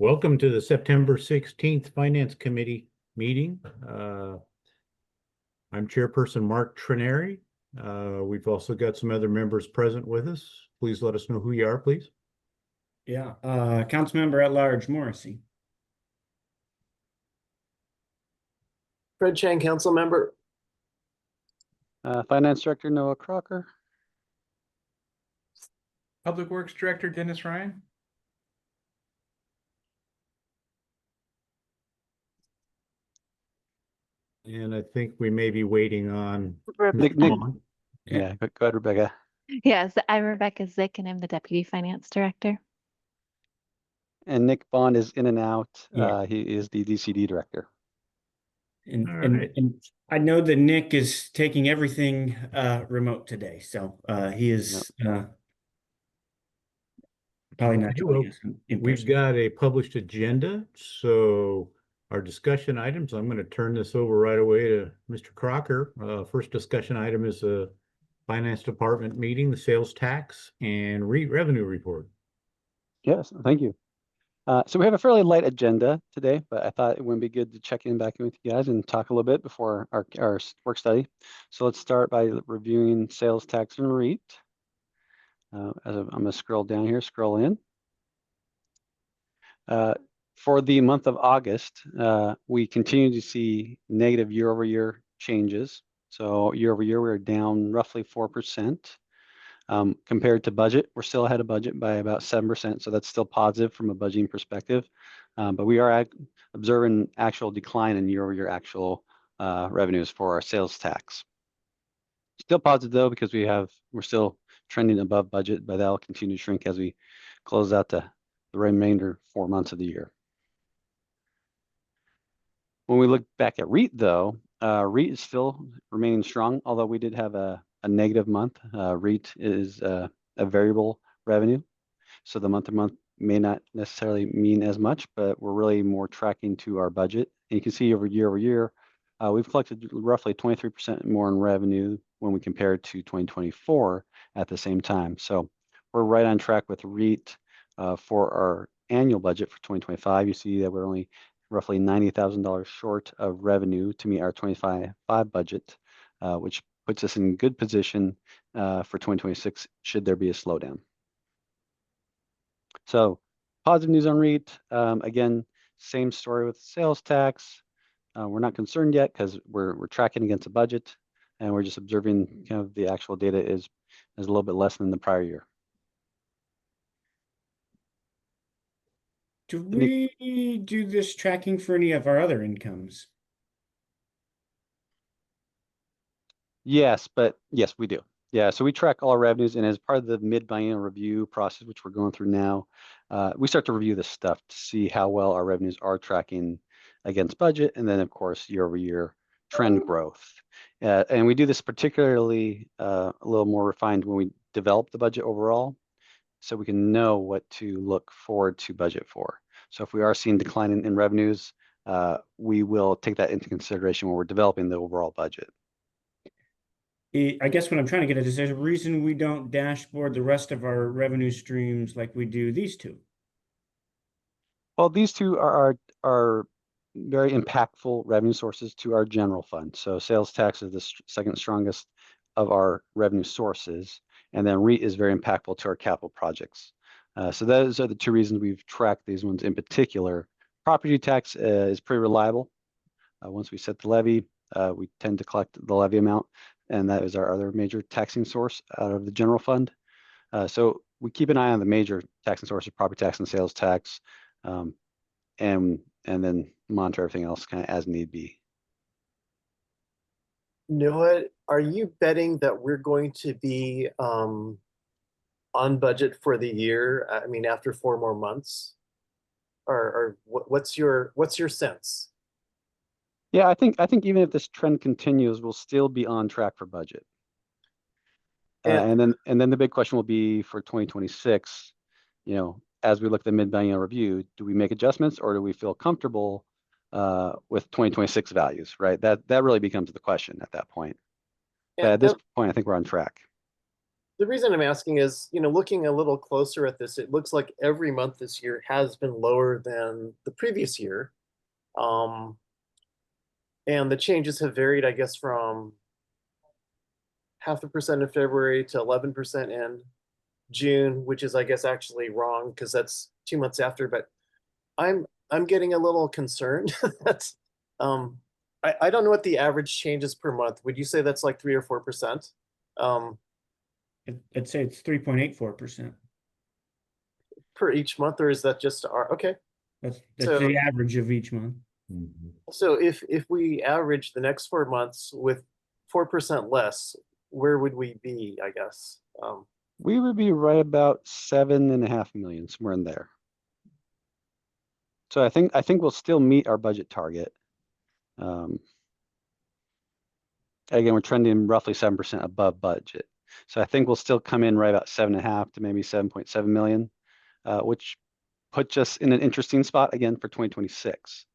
Welcome to the September 16th Finance Committee meeting. I'm Chairperson Mark Trenary. We've also got some other members present with us. Please let us know who you are, please. Yeah, Councilmember at Large Morrissey. Fred Chang, council member. Finance Director Noah Crocker. Public Works Director Dennis Ryan. And I think we may be waiting on Nick. Vaughn. Yeah, go ahead, Rebecca. Yes, I'm Rebecca Zick, and I'm the Deputy Finance Director. And Nick Bond is in and out. Yeah. He is the DCD Director. And, All and, right. and I know that Nick is taking everything remote today, so he is probably not joining us in We've person. got a published agenda, so our discussion items, I'm going to turn this over right away to Mr. Crocker. First discussion item is a Finance Department meeting, the sales tax and revenue report. Yes, thank you. So we have a fairly light agenda today, but I thought it would be good to check in back in with you guys and talk a little bit before our work study. So let's start by reviewing sales tax and REIT. I'm going to scroll down here, scroll in. For the month of August, we continue to see negative year-over-year changes. So year-over-year, we're down roughly 4%. Compared to budget, we're still ahead of budget by about 7%. So that's still positive from a budgeting perspective. But we are observing actual decline in year-over-year actual revenues for our sales tax. Still positive though, because we're still trending above budget, but that'll continue to shrink as we close out the remainder 4 months of the year. When we look back at REIT though, REIT is still remaining strong, although we did have a negative month. REIT is a variable revenue, so the month to month may not necessarily mean as much, but we're really more tracking to our budget. And you can see over year, we've collected roughly 23% more in revenue when we compare to 2024 at the same time. So we're right on track with REIT for our annual budget for 2025. You see that we're only roughly $90,000 short of revenue to meet our 2025 budget, which puts us in good position for 2026 should there be a slowdown. So positive news on REIT. Again, same story with sales tax. We're not concerned yet because we're tracking against a budget, and we're just observing kind of the actual data is a little bit less than the prior year. Do we do this tracking for any of our other incomes? Yes, we do. Yeah, so we track all our revenues, and as part of the mid-biennial review process, which we're going through now, we start to review this stuff to see how well our revenues are tracking against budget, and then of course year-over-year trend growth. And we do this particularly a little more refined when we develop the budget overall, so we can know what to look forward to budget for. So if we are seeing decline in revenues, we will take that into consideration when we're developing the overall budget. I guess what I'm trying to get at is there's a reason we don't dashboard the rest of our revenue streams like we do these two. Well, these two are very impactful revenue sources to our general fund. So sales tax is the second strongest of our revenue sources, and then REIT is very impactful to our capital projects. So those are the two reasons we've tracked these ones in particular. Property tax is pretty reliable. Once we set the levy, we tend to collect the levy amount, and that is our other major taxing source out of the general fund. So we keep an eye on the major taxing sources, property tax and sales tax, and then monitor everything else kind of as need be. Noah, are you betting that we're going to be on budget for the year? I mean, after 4 more months, or what's your sense? Yeah, I think even if this trend continues, we'll still be on track for budget. And then the big question will be for 2026. You know, as we look at the mid-biennial review, do we make adjustments or do we feel comfortable with 2026 values? Right. That really becomes the question at that point. But at this point, I think we're on track. the reason I'm asking is, looking a little closer at this, it looks like every month this year has been lower than the previous year. And the changes have varied, I guess, from 0.5% in February to 11% in June, which is, I guess, actually wrong because that's 2 months after. But I'm getting a little concerned. That's I don't know what the average changes per month. Would you say that's like 3 or 4%? I'd say it's 3.84%. Per each month, or is that just okay? That's So- the average of each month. Mhm. So if we average the next 4 months with 4% less, where would we be, I guess? We would be right about 7.5 million, somewhere in there. So I think we'll still meet our budget target. Again, we're trending roughly 7% above budget. So I think we'll still come in right about 7.5 to maybe 7.7 million, which puts us in an interesting spot again for 2026.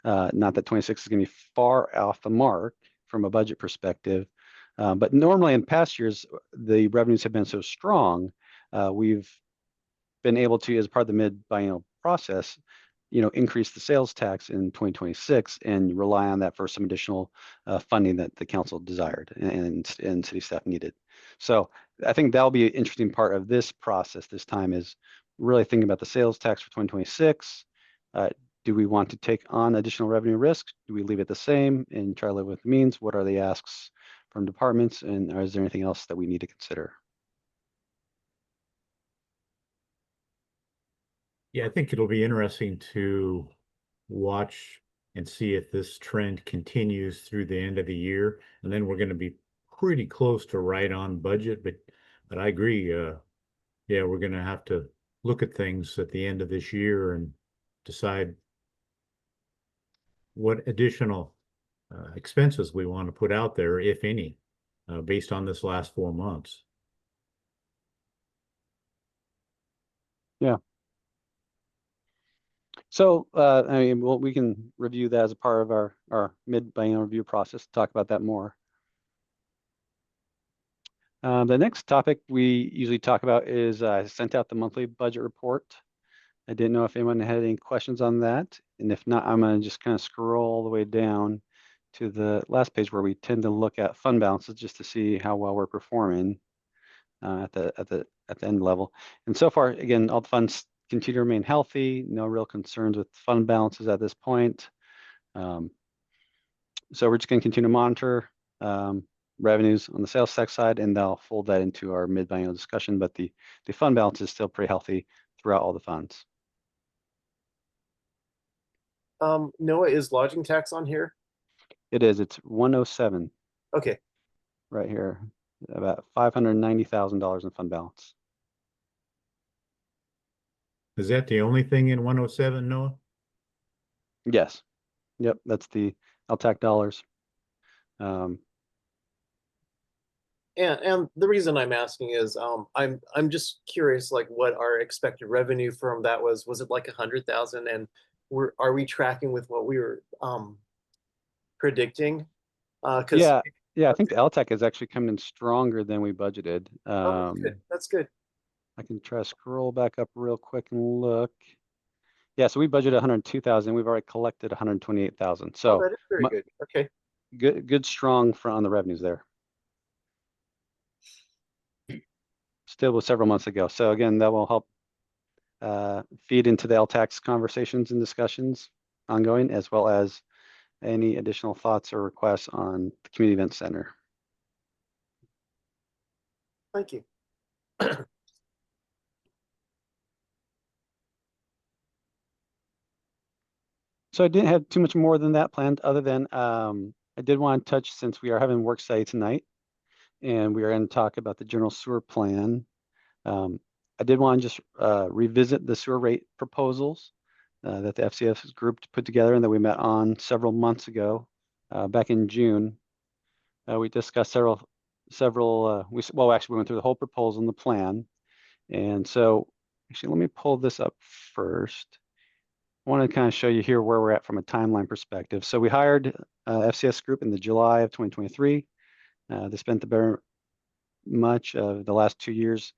Not that 26 is going to be far off the mark from a budget perspective, but normally in past years, the revenues have been so strong, we've been able to, as part of the mid-biennial process, increase the sales tax in 2026 and rely on that for some additional funding that the council desired and city staff needed. So I think that'll be an interesting part of this process this time, is really thinking about the sales tax for 2026. Do we want to take on additional revenue risks? Do we leave it the same and try to live with the means? What are the asks from departments, and is there anything else that we need to consider? Yeah, I think it'll be interesting to watch and see if this trend continues through the end of the year. And then we're going to be pretty close to right on budget, but I agree. Yeah, we're going to have to look at things at the end of this year and decide what additional expenses we want to put out there, if any, based on this last 4 months. So, I mean, well, we can review that as a part of our mid-biennial review process, talk about that more. The next topic we usually talk about is I sent out the monthly budget report. I didn't know if anyone had any questions on that. And if not, I'm going to just kind of scroll all the way down to the last page where we tend to look at fund balances just to see how well we're performing at the end level. And so far, again, all the funds continue to remain healthy. No real concerns with fund balances at this point. So we're just going to continue to monitor revenues on the sales tax side, and they'll fold that into our mid-biennial discussion. But the fund balance is still pretty healthy throughout all the funds. Noah, is lodging tax on here? It is. It's 107 Okay. right here, about $590,000 in fund balance. Is that the only thing in 107, Noah? Yes. Yep. That's the LTAC dollars. And the reason I'm asking is I'm just curious, like, what our expected revenue from that was. Was it like 100,000? And are we tracking with what we were predicting? Yeah. I think the LTAC is actually coming in stronger than we budgeted. That's good. I can try to scroll back up real quick and look. Yeah, so we budgeted 102,000. We've already collected 128,000. So That is very good. Okay. good, strong front on the revenues there. Still was several months ago. So again, that will help feed into the LTAX conversations and discussions ongoing, as well as any additional thoughts or requests on the community event center. Thank you. So I didn't have too much more than that planned, other than I did want to touch, since we are having work study tonight, and we are going to talk about the general sewer plan. I did want to just revisit the sewer rate proposals that the FCS group put together and that we met on several months ago, back in June. We discussed several. Well, actually, we went through the whole proposal and the plan. And so, actually, let me pull this up first. I want to kind of show you here where we're at from a timeline perspective. So we hired FCS Group in the July of 2023. They spent the much of the last 2 years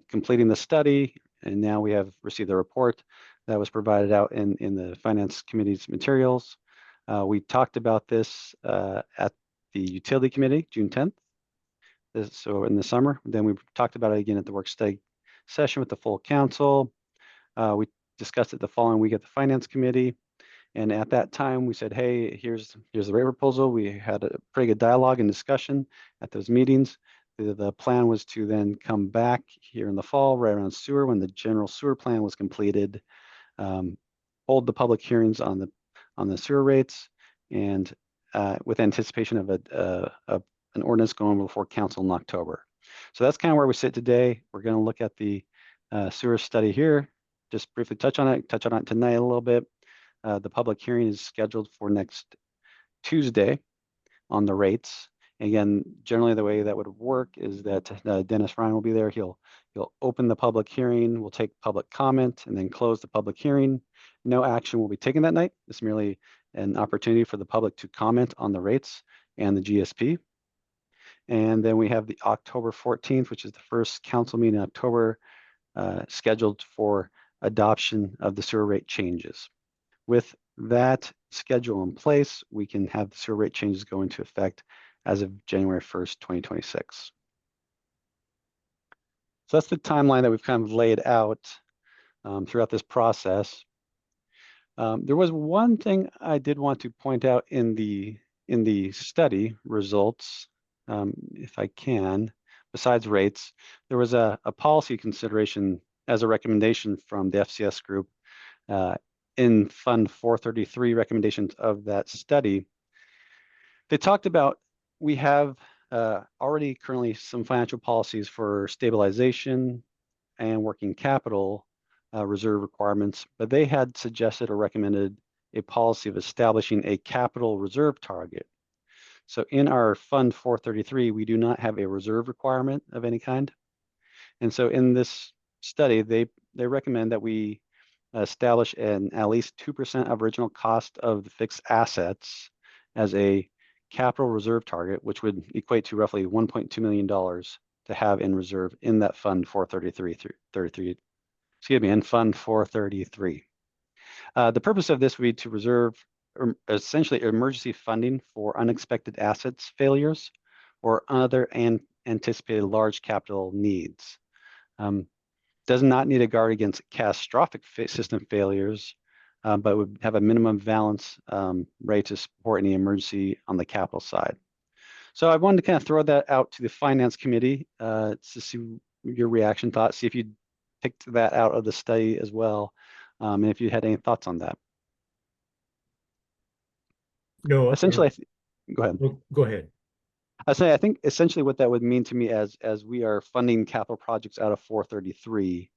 completing the study, and now we have received the report that was provided out in the Finance Committee's materials. We talked about this at the Utility Committee, June 10th. So in the summer, then we talked about it again at the work study session with the full council. We discussed it the following week at the Finance Committee. And at that time, we said, hey, here's the rate proposal. We had a pretty good dialogue and discussion at those meetings. The plan was to then come back here in the fall, right around sewer, when the general sewer plan was completed, hold the public hearings on the sewer rates, and with anticipation of an ordinance going before council in October. So that's kind of where we sit today. We're going to look at the sewer study here, just briefly touch on it tonight a little bit. The public hearing is scheduled for next Tuesday on the rates. Again, generally the way that would work is that Dennis Ryan will be there. He'll open the public hearing, we'll take public comment, and then close the public hearing. No action will be taken that night. It's merely an opportunity for the public to comment on the rates and the GSP. And then we have the October 14th, which is the first council meeting in October, scheduled for adoption of the sewer rate changes. With that schedule in place, we can have the sewer rate changes go into effect as of January 1st, 2026. So that's the timeline that we've kind of laid out throughout this process. There was one thing I did want to point out in the study results, if I can, besides rates. There was a policy consideration as a recommendation from the FCS group in Fund 433 recommendations of that study. They talked about, we have already currently some financial policies for stabilization and working capital reserve requirements, but they had suggested or recommended a policy of establishing a capital reserve target. So in our Fund 433, we do not have a reserve requirement of any kind. And so in this study, they recommend that we establish at least 2% of original cost of the fixed assets as a capital reserve target, which would equate to roughly $1.2 million to have in reserve in that Fund 433, in Fund 433. The purpose of this would be to reserve essentially emergency funding for unexpected assets failures or other anticipated large capital needs. Does not need a guard against catastrophic system failures, but would have a minimum balance rate to support any emergency on the capital side. So I wanted to kind of throw that out to the Finance Committee to see your reaction, thoughts, see if you picked that out of the study as well, and if you had any thoughts on that. No, Essentially, go ahead. go ahead. I think essentially what that would mean to me as we are funding capital projects out of 433,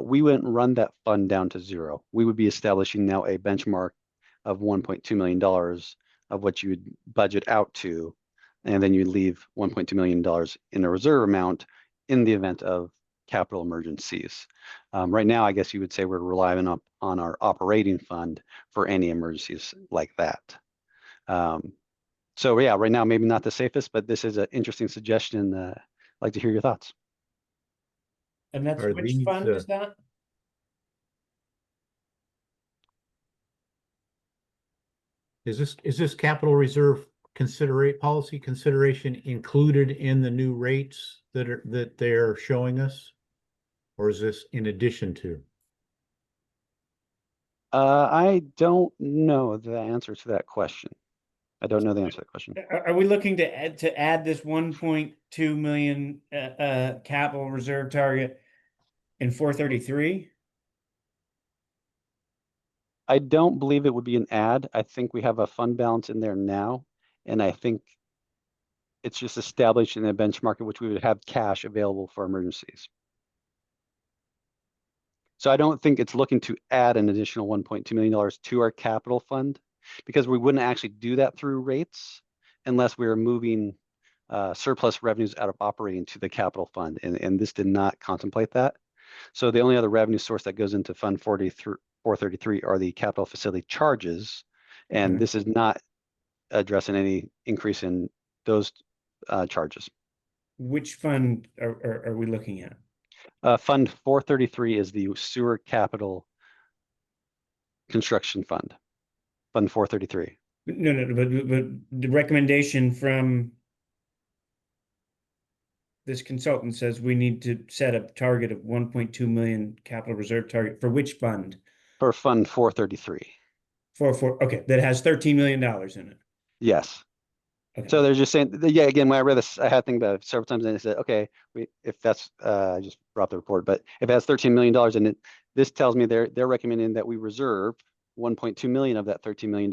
we wouldn't run that fund down to zero. We would be establishing now a benchmark of $1.2 million of what you would budget out to, and then you leave $1.2 million in a reserve amount in the event of capital emergencies. Right now, I guess you would say we're relying on our operating fund for any emergencies like that. So yeah, right now, maybe not the safest, but this is an interesting suggestion. I'd like to hear your thoughts. And that's Are which these, fund is that? Is this capital reserve policy consideration included in the new rates that they're showing us? Or is this in addition to? I don't know the answer to that question. I don't know the answer to that question. Are we looking to add this 1.2 million capital reserve target in 433? I don't believe it would be an add. I think we have a fund balance in there now, and I think it's just establishing a benchmark in which we would have cash available for emergencies. So I don't think it's looking to add an additional $1.2 million to our capital fund, because we wouldn't actually do that through rates unless we were moving surplus revenues out of operating to the capital fund, and this did not contemplate that. So the only other revenue source that goes into Fund 433 are the capital facility charges, and this is not addressing any increase in those charges. which fund are we looking at? Fund 433 is the sewer capital construction fund. Fund 433. No, but the recommendation from this consultant says we need to set a target of 1.2 million capital reserve target for which fund? For Fund 433. Okay, that has $13 million in it. Yes. Okay. So they're just saying, yeah, again, when I read this, I had to think about it several times and I said, okay, if that's, I just brought the report, but if it has $13 million in it, this tells me they're recommending that we reserve 1.2 million of that $13 million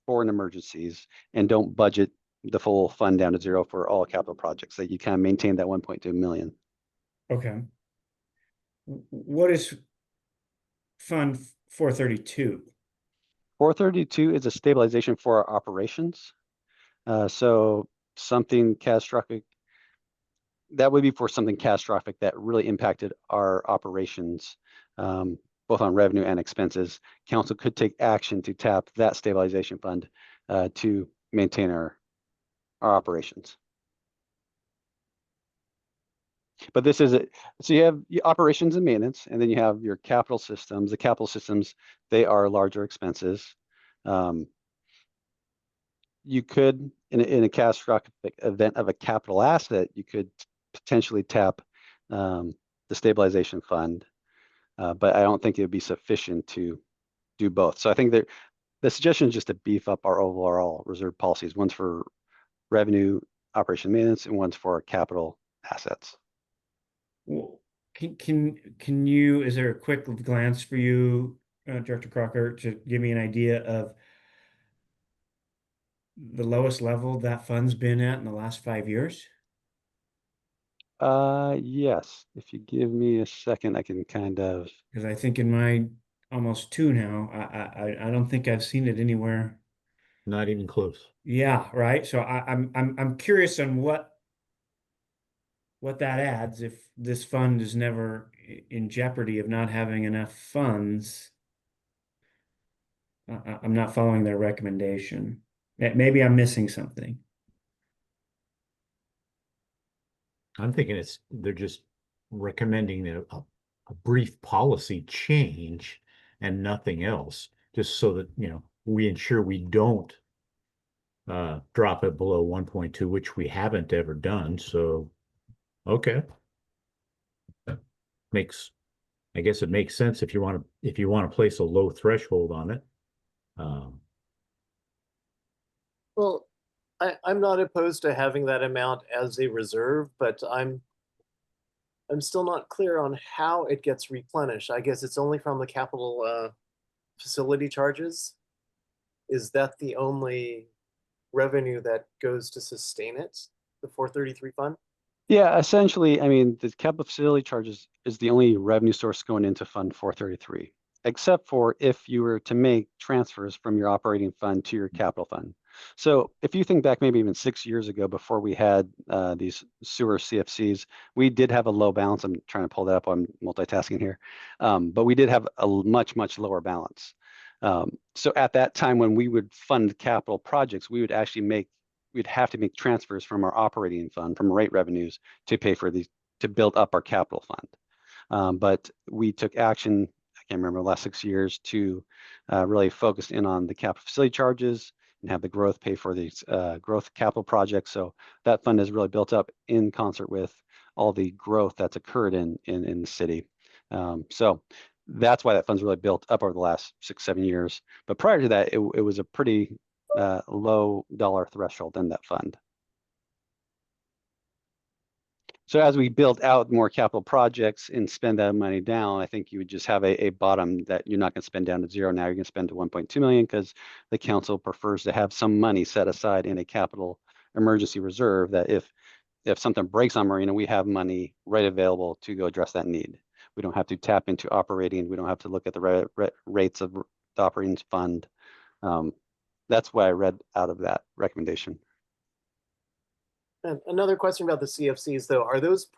for an emergencies and don't budget the full fund down to zero for all capital projects, that you kind of maintain that 1.2 million. Okay. What is Fund 432? 432 is a stabilization for our operations. So something catastrophic, that would be for something catastrophic that really impacted our operations, both on revenue and expenses. Council could take action to tap that stabilization fund to maintain our operations. But this is it. So you have your operations and maintenance, and then you have your capital systems. The capital systems, they are larger expenses. You could, in a catastrophic event of a capital asset, you could potentially tap the stabilization fund, but I don't think it would be sufficient to do both. So I think that the suggestion is just to beef up our overall reserve policies. One's for revenue, operation maintenance, and one's for capital assets. Well, can you, is there a quick glance for you, Director Crocker, to give me an idea of the lowest level that fund's been at in the last 5 years? Yes. If you give me a second, I can kind of. Because I think in my almost two now, I don't think I've seen it anywhere. Not even close. Yeah, right. So I'm curious on what that adds if this fund is never in jeopardy of not having enough funds. I'm not following their recommendation. Maybe I'm missing something. I'm thinking they're just recommending a brief policy change and nothing else, just so that, we ensure we don't drop it below 1.2, which we haven't ever done. So, okay. I guess it makes sense if you want to place a low threshold on it. Well, I'm not opposed to having that amount as a reserve, but I'm still not clear on how it gets replenished. I guess it's only from the capital facility charges. Is that the only revenue that goes to sustain it, the 433 fund? Yeah, essentially, I mean, the capital facility charges is the only revenue source going into Fund 433, except for if you were to make transfers from your operating fund to your capital fund. So if you think back maybe even 6 years ago, before we had these sewer CFCs, we did have a low balance. I'm trying to pull that up. I'm multitasking here. But we did have a much, much lower balance. So at that time, when we would fund capital projects, we'd have to make transfers from our operating fund, from rate revenues, to pay for these, to build up our capital fund. But we took action, I can't remember, the last 6 years to really focus in on the capital facility charges and have the growth pay for these growth capital projects. So that fund has really built up in concert with all the growth that's occurred in the city. So that's why that fund's really built up over the last 6-7 years. But prior to that, it was a pretty low dollar threshold in that fund. So as we build out more capital projects and spend that money down, I think you would just have a bottom that you're not going to spend down to zero. Now you're going to spend to 1.2 million because the council prefers to have some money set aside in a capital emergency reserve, that if something breaks on Marina, we have money right available to go address that need. We don't have to tap into operating. We don't have to look at the rates of the operating fund. That's why I read out of that recommendation. And another question about the CFCs, though, are those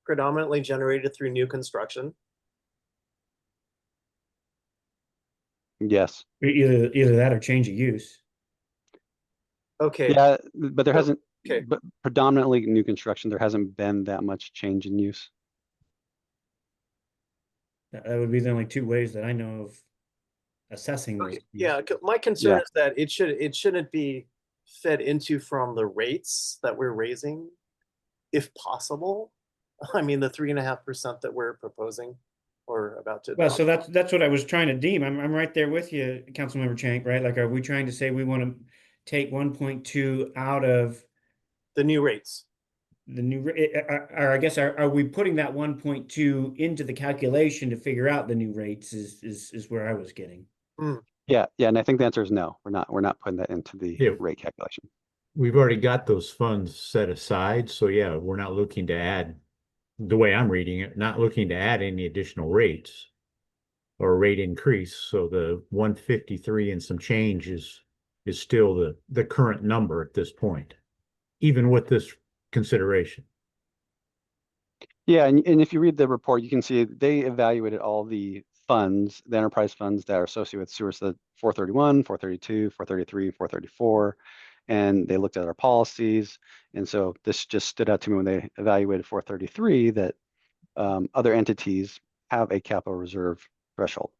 predominantly generated through new construction? Yes. Either that or change of use. Okay. Yeah, but there So- hasn't, Okay. but predominantly new construction. There hasn't been that much change in use. That would be the only two ways that I know of assessing those. Okay, fees. yeah, my concern Yeah. is that it shouldn't be fed into from the rates that we're raising, if possible. I mean, the 3.5% that we're proposing or about to Well, adopt. so that's what I was trying to deem. I'm right there with you, Councilmember Chank, right? Like, are we trying to say we want to take 1.2 out of The new rates. the new, or I guess, are we putting that 1.2 into the calculation to figure out the new rates is where I was getting. Yeah, and I think the answer is no. We're not putting that into the Yeah. rate calculation. We've already got those funds set aside, so yeah, we're not looking to add, the way I'm reading it, not looking to add any additional rates or rate increase, so the 153 and some change is still the current number at this point, even with this consideration. Yeah, and if you read the report, you can see they evaluated all the funds, the enterprise funds that are associated with sewers, the 431, 432, 433, 434, and they looked at our policies. And so this just stood out to me when they evaluated 433 that other entities have a capital reserve threshold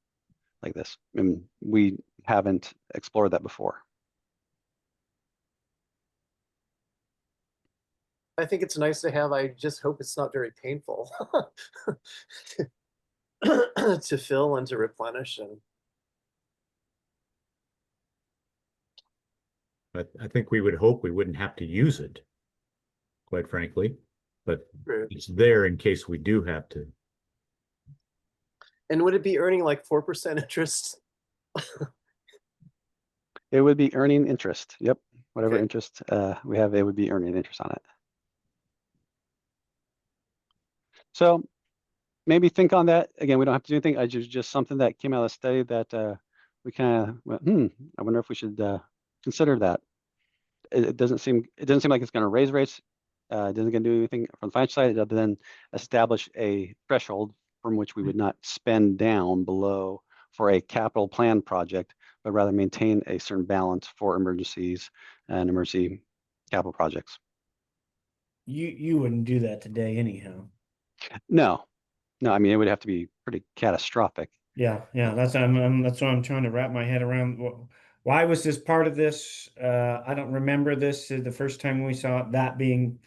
like this, and we haven't explored that before. I think it's nice to have. I just hope it's not very painful to fill and to replenish. And But I think we would hope we wouldn't have to use it, quite frankly, but it's there in case we do have to. would it be earning like 4% interest? It would be earning interest. Yep. Whatever Okay. interest we have, it would be earning interest on it. So maybe think on that. Again, we don't have to do anything. I just something that came out of the study that we kind of went, I wonder if we should consider that. It doesn't seem like it's going to raise rates. It doesn't going to do anything from the financial side other than establish a threshold from which we would not spend down below for a capital plan project, but rather maintain a certain balance for emergencies and emergency capital projects. You wouldn't do that today anyhow. No, I mean, it would have to be pretty catastrophic. Yeah, that's what I'm trying to wrap my head around. Why was this part of this? I don't remember this the first time we saw it, that being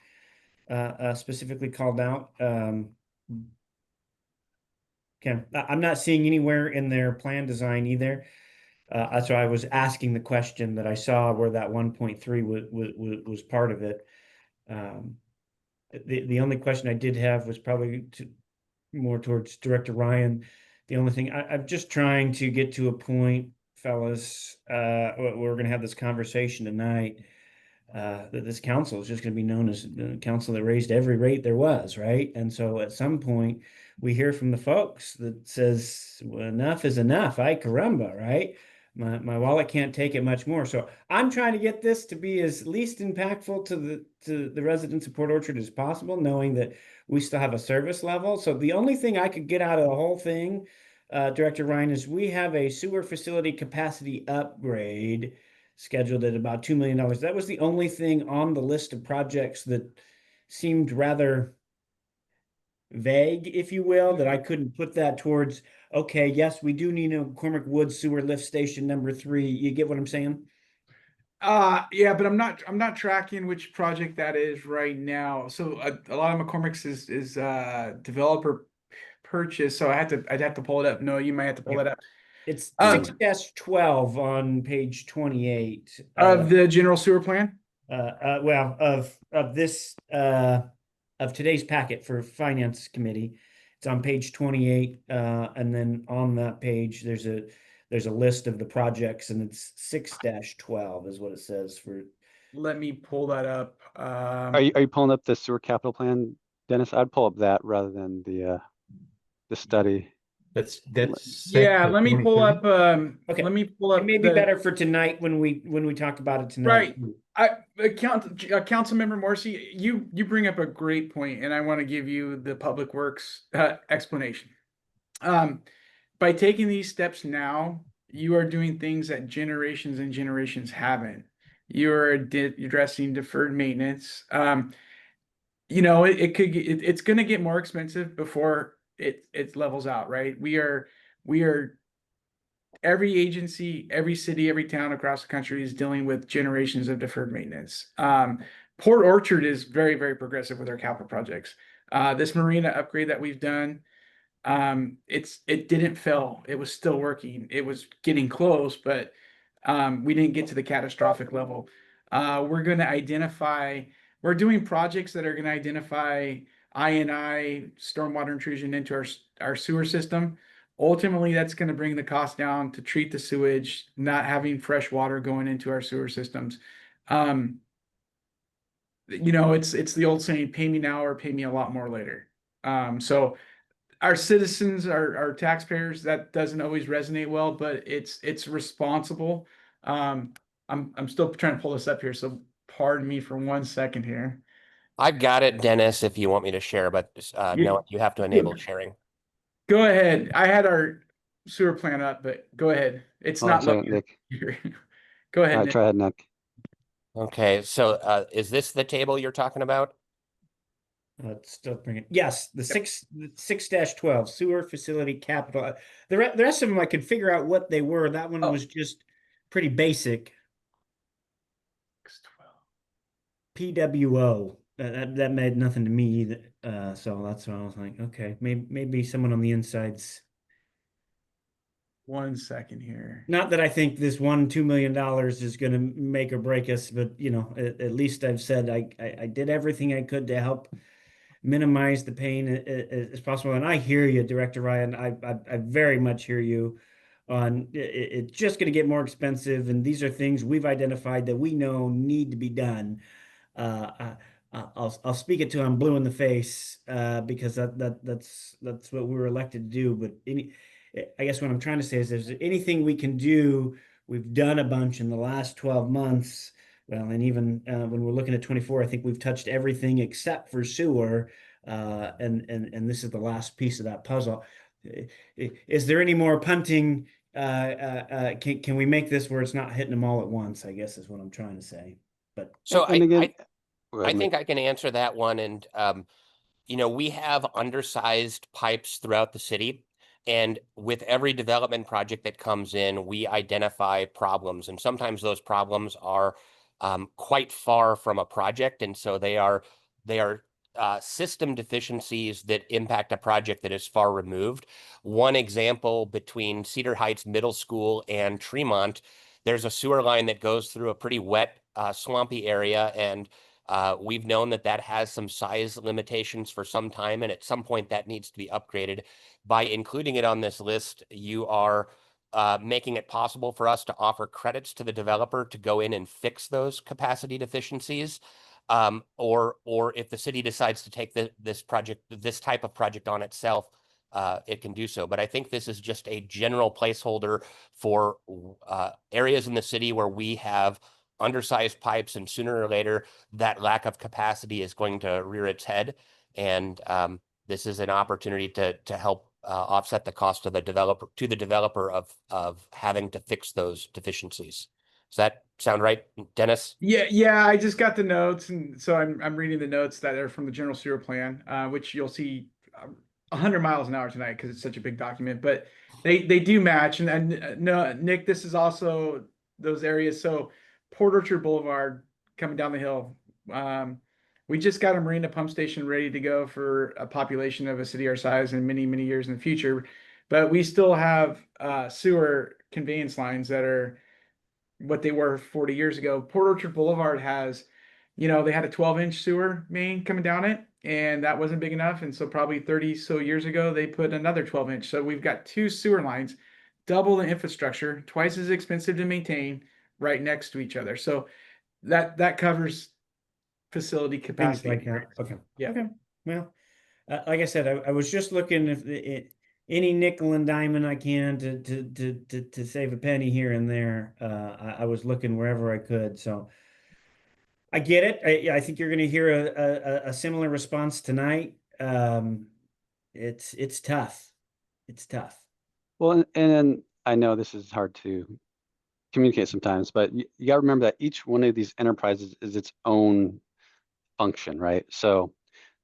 specifically called out. Okay, I'm not seeing anywhere in their plan design either. That's why I was asking the question that I saw where that 1.3 was part of it. The only question I did have was probably more towards Director Ryan. The only thing I'm just trying to get to a point, fellas, we're going to have this conversation tonight, that this council is just going to be known as the council that raised every rate there was, right? And so at some point we hear from the folks that says, well, enough is enough. Ay caramba, right? My wallet can't take it much more. So I'm trying to get this to be as least impactful to the residents of Port Orchard as possible, knowing that we still have a service level. So the only thing I could get out of the whole thing, Director Ryan, is we have a sewer facility capacity upgrade scheduled at about $2 million. That was the only thing on the list of projects that seemed rather vague, if you will, that I couldn't put that towards, okay, yes, we do need a McCormick Woods sewer lift station number 3. You get what I'm saying? Yeah, but I'm not tracking which project that is right now. So a lot of McCormick's is developer purchase. So I'd have to pull it up. No, you might have to pull it up. It's Um, 6-12 on page 28 of the general sewer plan. well, of this of today's packet for Finance Committee. It's on page 28, and then on that page there's a list of the projects, and it's 6-12 is what it says for. Let me pull that up. Are you pulling up the sewer capital plan, Dennis? I'd pull up that rather than the study. That's Yeah, let me pull 2030. up. Okay. Let me pull up. It may be better for tonight when we talk about it tonight. Right. Councilmember Morrissey, you bring up a great point, and I want to give you the Public Works explanation. By taking these steps now, you are doing things that generations and generations haven't. you're addressing deferred maintenance. It's going to get more expensive before it levels out, right? We are every agency, every city, every town across the country is dealing with generations of deferred maintenance. Port Orchard is very, very progressive with our capital projects. This marina upgrade that we've done, it didn't fail. It was still working. It was getting close, but we didn't get to the catastrophic level. We're doing projects that are going to identify I&I stormwater intrusion into our sewer system. Ultimately, that's going to bring the cost down to treat the sewage, not having fresh water going into our sewer systems. It's the old saying, pay me now or pay me a lot more later. So our citizens, our taxpayers, that doesn't always resonate well, but it's responsible. I'm still trying to pull this up here, so pardon me for 1 second here. I've got it, Dennis, if you want me to share, but no, you have to enable sharing. Go ahead. I had our sewer plan up, but go ahead. It's Hold on not a second, loading Nick. here. Go ahead, All right, Nick. try ahead, Nick. Okay, so is this the table you're talking about? Let's still bring it. Yes, the 6-12 sewer facility capital. The rest of them I could figure out what they were. That one Oh. was just pretty basic. PWO. That made nothing to me either. So that's why I was like, okay, maybe someone on the inside's. 1 second here. Not that I think this $2 million is going to make or break us, but at least I've said I did everything I could to help minimize the pain as possible. And I hear you, Director Ryan. I very much hear you on it's just going to get more expensive, and these are things we've identified that we know need to be done. I'll speak it to I'm blue in the face because that's what we were elected to do. But I guess what I'm trying to say is, there's anything we can do. We've done a bunch in the last 12 months. Well, and even when we're looking at 24, I think we've touched everything except for sewer. And this is the last piece of that puzzle. Is there any more punting? Can we make this where it's not hitting them all at once? I guess is what I'm trying to say. But So And again, go I ahead, Nick. think I can answer that one. And, we have undersized pipes throughout the city. And with every development project that comes in, we identify problems. And sometimes those problems are quite far from a project. And so they are system deficiencies that impact a project that is far removed. One example, between Cedar Heights Middle School and Tremont, there's a sewer line that goes through a pretty wet, swampy area. And we've known that has some size limitations for some time, and at some point that needs to be upgraded. By including it on this list, you are making it possible for us to offer credits to the developer to go in and fix those capacity deficiencies. Or if the city decides to take this type of project on itself, it can do so. But I think this is just a general placeholder for areas in the city where we have undersized pipes, and sooner or later that lack of capacity is going to rear its head. And this is an opportunity to help offset the cost of the developer of having to fix those deficiencies. Does that sound right, Dennis? Yeah, I just got the notes, and so I'm reading the notes that are from the general sewer plan, which you'll see 100 miles an hour tonight because it's such a big document. But they do match, and no, Nick, this is also those areas. So Port Orchard Boulevard coming down the hill. We just got a marina pump station ready to go for a population of a city our size in many, many years in the future. But we still have sewer conveyance lines that are what they were 40 years ago. Port Orchard Boulevard has, they had a 12-inch sewer main coming down it, and that wasn't big enough. And so probably 30 so years ago, they put another 12-inch. So we've got two sewer lines, double the infrastructure, twice as expensive to maintain, right next to each other. So that covers facility things capacity. like that. Okay. Yeah. Okay. Well, like I said, I was just looking if any nickel and diamond I can to save a penny here and there. I was looking wherever I could. So I get it. I think you're going to hear a similar response tonight. It's tough. It's tough. Well, and then I know this is hard to communicate sometimes, but you got to remember that each one of these enterprises is its own function, right? So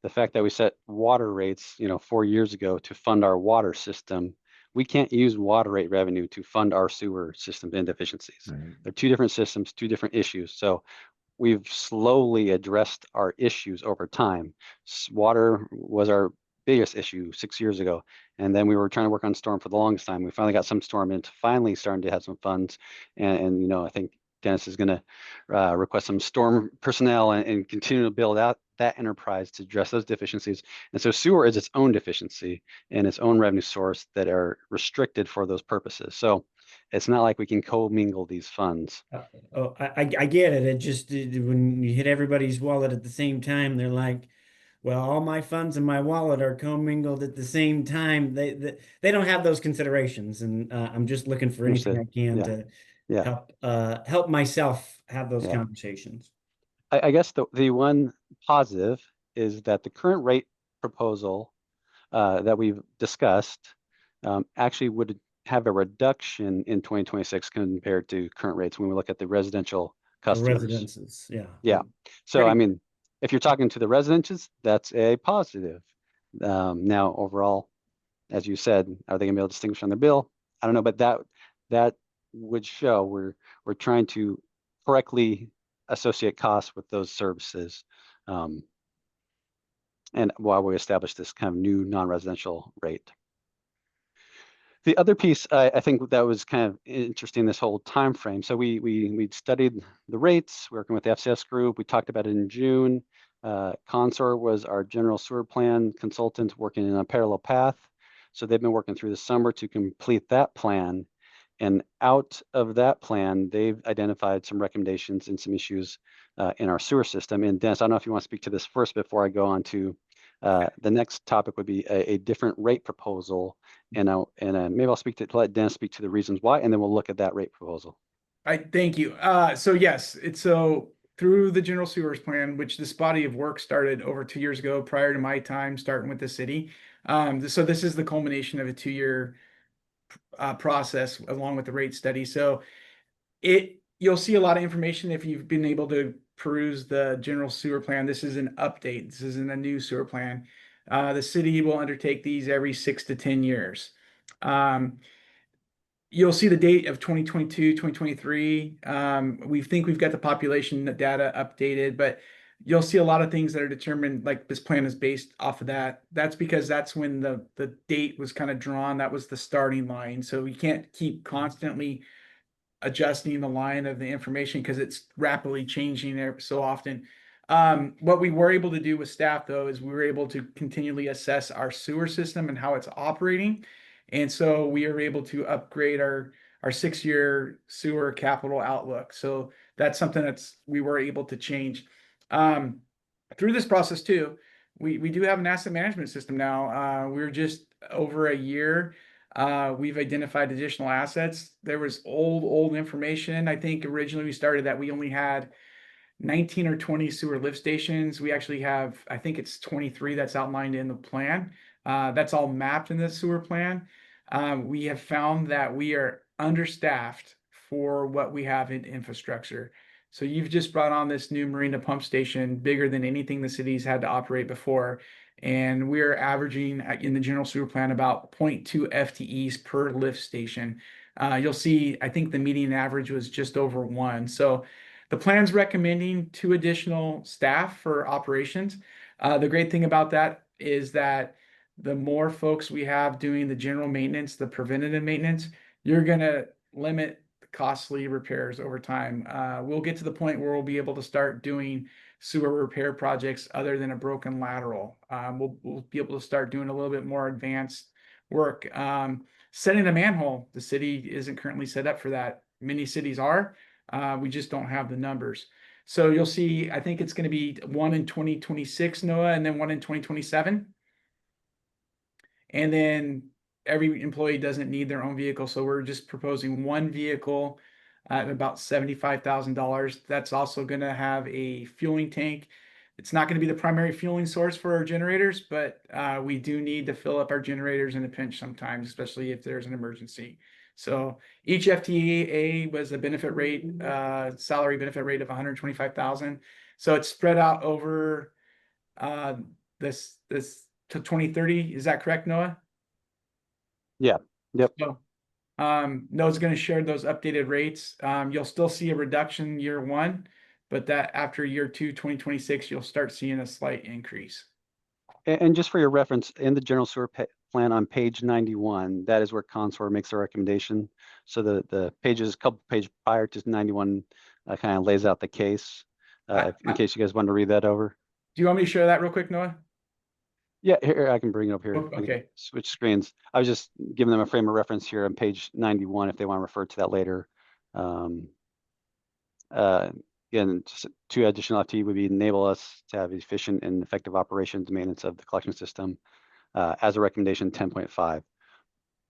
the fact that we set water rates, 4 years ago to fund our water system, we can't use water rate revenue to fund our sewer system inefficiencies. They're two different systems, two different issues. So we've slowly addressed our issues over time. Water was our biggest issue 6 years ago. And then we were trying to work on storm for the longest time. We finally got some storm into finally starting to have some funds. And I think Dennis is going to request some storm personnel and continue to build out that enterprise to address those deficiencies. And so sewer is its own deficiency and its own revenue source that are restricted for those purposes. So it's not like we can commingle these funds. I get it. It just when you hit everybody's wallet at the same time, they're like, well, all my funds in my wallet are commingled at the same time. They don't have those considerations, and I'm just looking for anything I can to help myself have those conversations. I guess the one positive is that the current rate proposal that we've discussed actually would have a reduction in 2026 compared to current rates when we look at the residential customers. The residences, yeah. Yeah. So, I mean, if you're talking to the residences, that's a positive. Now, overall, as you said, are they going to be able to distinguish on their bill? I don't know, but that would show we're trying to correctly associate costs with those services. And while we establish this kind of new non-residential rate. The other piece I think that was kind of interesting this whole time frame. So we studied the rates, working with the FCS group. We talked about it in June. Consor was our general sewer plan consultant working in a parallel path. So they've been working through the summer to complete that plan. And out of that plan, they've identified some recommendations and some issues in our sewer system. And Dennis, I don't know if you want to speak to this first before I go on to the next topic would be a different rate proposal. And maybe I'll let Dennis speak to the reasons why, and then we'll look at that rate proposal. Thank you. So yes, so through the general sewers plan, which this body of work started over 2 years ago, prior to my time starting with the city. So this is the culmination of a 2-year process along with the rate study. So you'll see a lot of information if you've been able to peruse the general sewer plan. This is an update. This isn't a new sewer plan. The city will undertake these every 6 to 10 years. You'll see the date of 2022, 2023. We think we've got the population data updated, but you'll see a lot of things that are determined, like this plan is based off of that. That's because that's when the date was kind of drawn. That was the starting line. So we can't keep constantly adjusting the line of the information because it's rapidly changing so often. What we were able to do with staff, though, is we were able to continually assess our sewer system and how it's operating. And so we are able to upgrade our 6-year sewer capital outlook. So that's something we were able to change. Through this process too, we do have an asset management system now. We're just over a year. We've identified additional assets. There was old information. I think originally we started that we only had 19 or 20 sewer lift stations. We actually have, I think it's 23 that's outlined in the plan. That's all mapped in the sewer plan. We have found that we are understaffed for what we have in infrastructure. So you've just brought on this new Marina pump station, bigger than anything the city's had to operate before. And we're averaging in the general sewer plan about 0.2 FTEs per lift station. You'll see, I think the median average was just over 1. So the plan's recommending 2 additional staff for operations. The great thing about that is that the more folks we have doing the general maintenance, the preventative maintenance, you're going to limit costly repairs over time. We'll get to the point where we'll be able to start doing sewer repair projects other than a broken lateral. We'll be able to start doing a little bit more advanced work. Setting a manhole, the city isn't currently set up for that. Many cities are. We just don't have the numbers. So you'll see, I think it's going to be 1 in 2026, Noah, and then 1 in 2027. And then every employee doesn't need their own vehicle. So we're just proposing 1 vehicle at about $75,000. That's also going to have a fueling tank It's not going to be the primary fueling source for our generators, but we do need to fill up our generators in a pinch sometimes, especially if there's an emergency. So each FTE was a benefit rate, salary benefit rate of 125,000. So it's spread out over this to 2030. Is that correct, Noah? Yeah. Yep. So Noah's going to share those updated rates. You'll still see a reduction year one, but that after year two, 2026, you'll start seeing a slight increase. And just for your reference, in the general sewer plan on page 91, that is where Consor makes the recommendation. So the pages, couple pages prior to 91, kind of lays out the case, in case you guys want to read that over. Do you want me to share that real quick, Noah? Yeah, here, I can bring it up here. Oh, I can okay. switch screens. I was just giving them a frame of reference here on page 91 if they want to refer to that later. Again, just 2 additional FTE would enable us to have efficient and effective operations and maintenance of the collection system as a recommendation 10.5.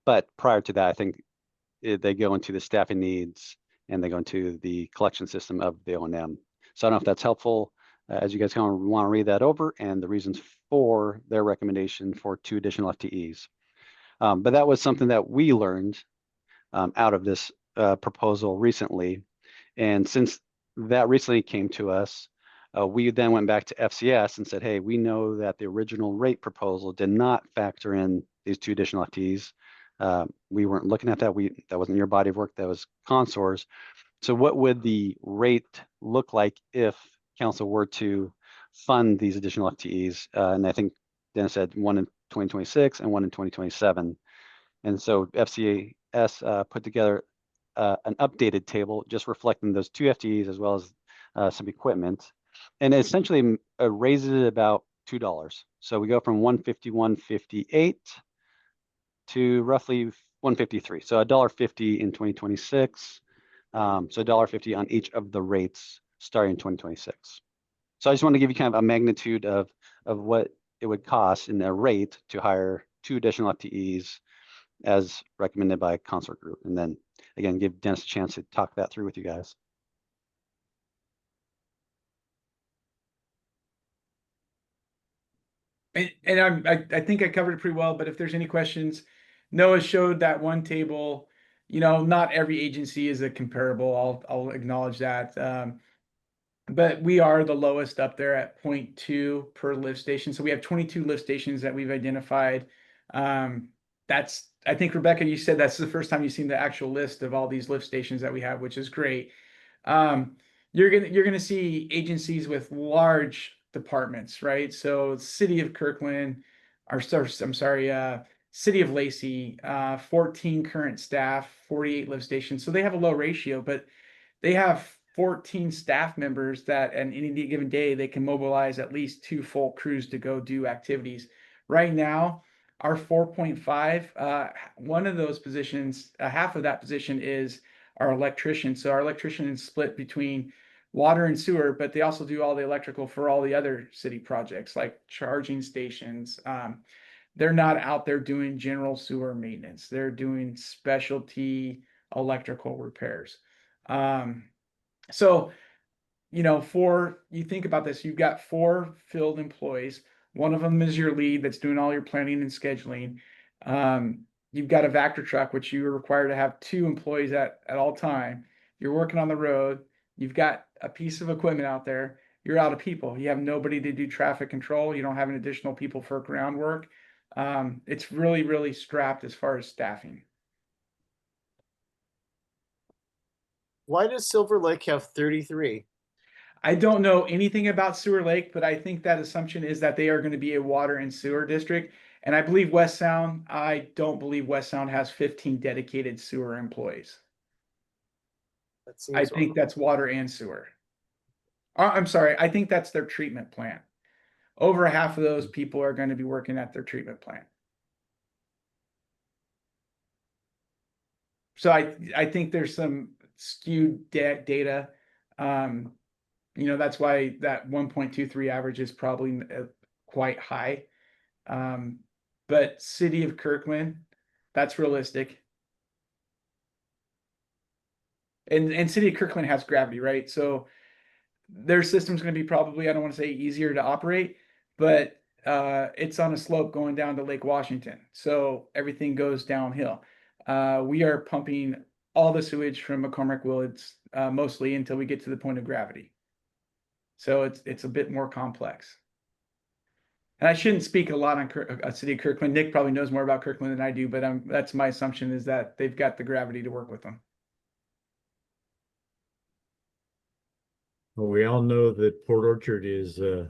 But prior to that, I think they go into the staffing needs and they go into the collection system of the O&M. So I don't know if that's helpful as you guys kind of want to read that over and the reasons for their recommendation for 2 additional FTEs. But that was something that we learned out of this proposal recently. And since that recently came to us, we then went back to FCS and said, hey, we know that the original rate proposal did not factor in these 2 additional FTEs. We weren't looking at that. That wasn't your body of work, that was Consor's. So what would the rate look like if council were to fund these additional FTEs? And I think Dennis said 1 in 2026 and 1 in 2027. And so FCS put together an updated table just reflecting those 2 FTEs as well as some equipment, and it essentially raises it about $2. So we go from 151.58 to roughly 153. So $1.50 in 2026. So $1.50 on each of the rates starting in 2026. So I just want to give you kind of a magnitude of what it would cost in a rate to hire 2 additional FTEs as recommended by Consort Group. And then again, give Dennis a chance to talk that through with you guys. And I think I covered it pretty well, but if there's any questions, Noah showed that one table. You know, not every agency is a comparable. I'll acknowledge that. But we are the lowest up there at 0.2 per lift station. So we have 22 lift stations that we've identified. I think, Rebecca, you said that's the first time you've seen the actual list of all these lift stations that we have, which is great. You're gonna see agencies with large departments, right? So City of Kirkland, I'm sorry, City of Lacey, 14 current staff, 48 lift stations. So they have a low ratio, but they have 14 staff members that at any given day, they can mobilize at least 2 full crews to go do activities. Right now, our 4.5, one of those positions, half of that position is our electrician. So our electrician is split between water and sewer, but they also do all the electrical for all the other city projects like charging stations. They're not out there doing general sewer maintenance. They're doing specialty electrical repairs. So, you know, you think about this, you've got 4 field employees. One of them is your lead that's doing all your planning and scheduling. You've got a Vector truck, which you are required to have 2 employees at all time. You're working on the road. You've got a piece of equipment out there. You're out of people. You have nobody to do traffic control. You don't have an additional people for groundwork. It's really, really strapped as far as staffing. Why does Silver Lake have 33? I don't know anything about Sewer Lake, but I think that assumption is that they are going to be a water and sewer district. And I believe West Sound, I don't believe West Sound has 15 dedicated sewer employees. That seems I think that's water and sewer. I'm sorry, I think that's their treatment plant. Over half of those people are going to be working at their treatment plant. So I think there's some skewed data. You know, that's why that 1.23 average is probably quite high. But City of Kirkland, that's realistic. And City of Kirkland has gravity, right? So their system's going to be probably, I don't want to say easier to operate, but it's on a slope going down to Lake Washington. So everything goes downhill. We are pumping all the sewage from McCormick Woods mostly until we get to the point of gravity. So it's a bit more complex. And I shouldn't speak a lot on City of Kirkland. Nick probably knows more about Kirkland than I do, but that's my assumption is that they've got the gravity to work with them. Well, we all know that Port Orchard is a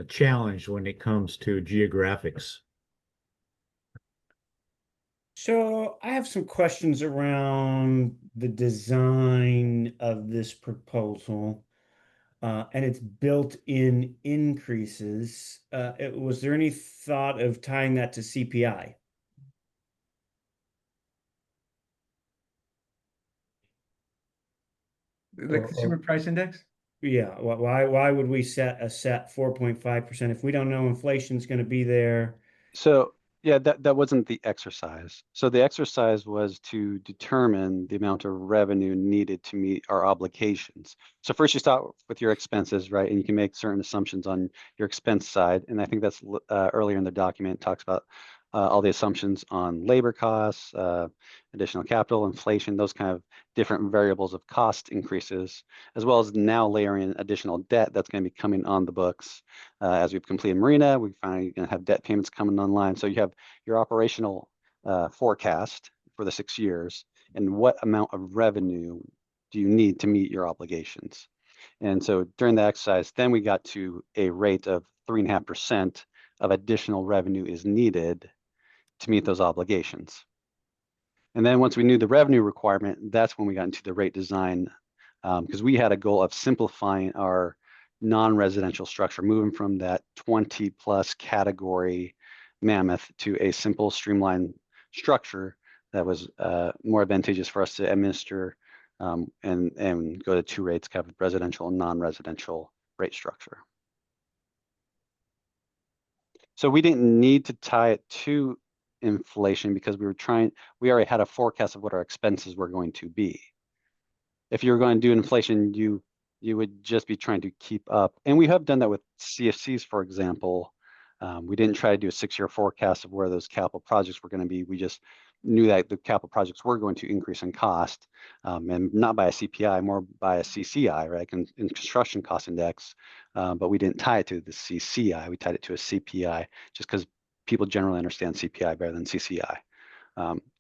challenge when it comes to geographics. So I have some questions around the design of this proposal. And its built-in increases. Was there any thought of tying that to CPI? The Or- consumer price index? Yeah, why would we set a set 4.5% if we don't know inflation's going to be there? So yeah, that wasn't the exercise. So the exercise was to determine the amount of revenue needed to meet our obligations. So first you start with your expenses, right? And you can make certain assumptions on your expense side. And I think that's earlier in the document, talks about all the assumptions on labor costs, additional capital, inflation, those kind of different variables of cost increases, as well as now layering in additional debt that's going to be coming on the books. As we've completed Marina, we finally going to have debt payments coming online. So you have your operational forecast for the 6 years and what amount of revenue do you need to meet your obligations. And so during the exercise, then we got to a rate of 3.5% of additional revenue is needed to meet those obligations. And then once we knew the revenue requirement, that's when we got into the rate design, because we had a goal of simplifying our non-residential structure, moving from that 20 plus category mammoth to a simple streamlined structure that was more advantageous for us to administer and go to 2 rates, covered residential and non-residential rate structure. So we didn't need to tie it to inflation because we already had a forecast of what our expenses were going to be. If you were going to do inflation, you would just be trying to keep up. And we have done that with CFCs, for example. We didn't try to do a 6-year forecast of where those capital projects were going to be. We just knew that the capital projects were going to increase in cost, and not by a CPI, more by a CCI, right? In construction cost index. But we didn't tie it to the CCI. We tied it to a CPI just because people generally understand CPI better than CCI.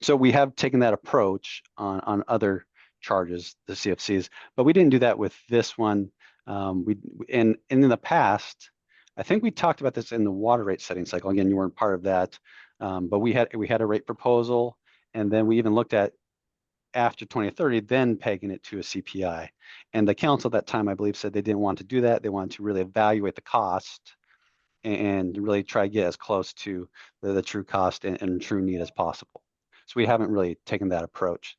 So we have taken that approach on other charges, the CFCs, but we didn't do that with this one. And in the past, I think we talked about this in the water rate setting cycle. Again, you weren't part of that, but we had a rate proposal, and then we even looked at after 2030, then pegging it to a CPI. And the council at that time, I believe, said they didn't want to do that. They wanted to really evaluate the cost and really try to get as close to the true cost and true need as possible. So we haven't really taken that approach.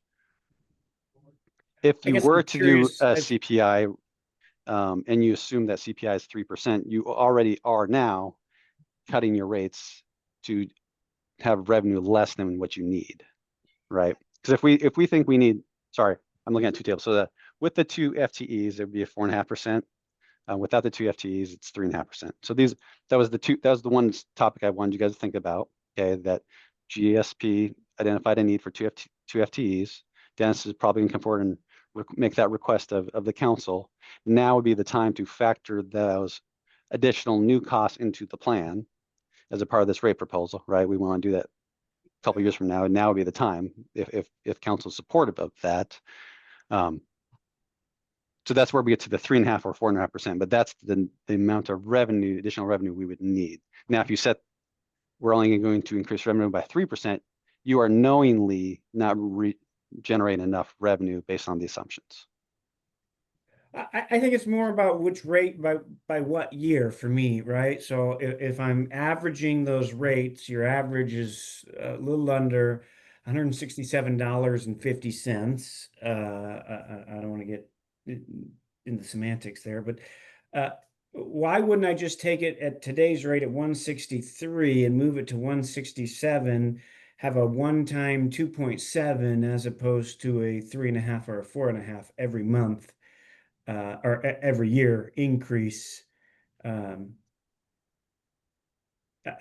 If I you guess were I'm to curious, do a CPI and you assume that CPI is 3%, you already are now cutting your rates to have revenue less than what you need, right? Because if we think we need, sorry, I'm looking at 2 tables. So with the 2 FTEs, there'd be a 4.5%. Without the 2 FTEs, it's 3.5%. So that was the one topic I wanted you guys to think about. Okay, that GSP identified a need for 2 FTEs. Dennis is probably going to come forward and make that request of the council. Now would be the time to factor those additional new costs into the plan as a part of this rate proposal, right? We want to do that a couple of years from now, and now would be the time if council is supportive of that. So that's where we get to the 3.5 or 4.5%, but that's the amount of revenue, additional revenue we would need. Now, if you set we're only going to increase revenue by 3%, you are knowingly not generating enough revenue based on the assumptions. I think it's more about which rate by what year for me, right? So if I'm averaging those rates, your average is a little under $167.50. I don't want to get in the semantics there, but why wouldn't I just take it at today's rate at 163 and move it to 167, have a one-time 2.7 as opposed to a 3.5 or a 4.5 every month? or every year increase. I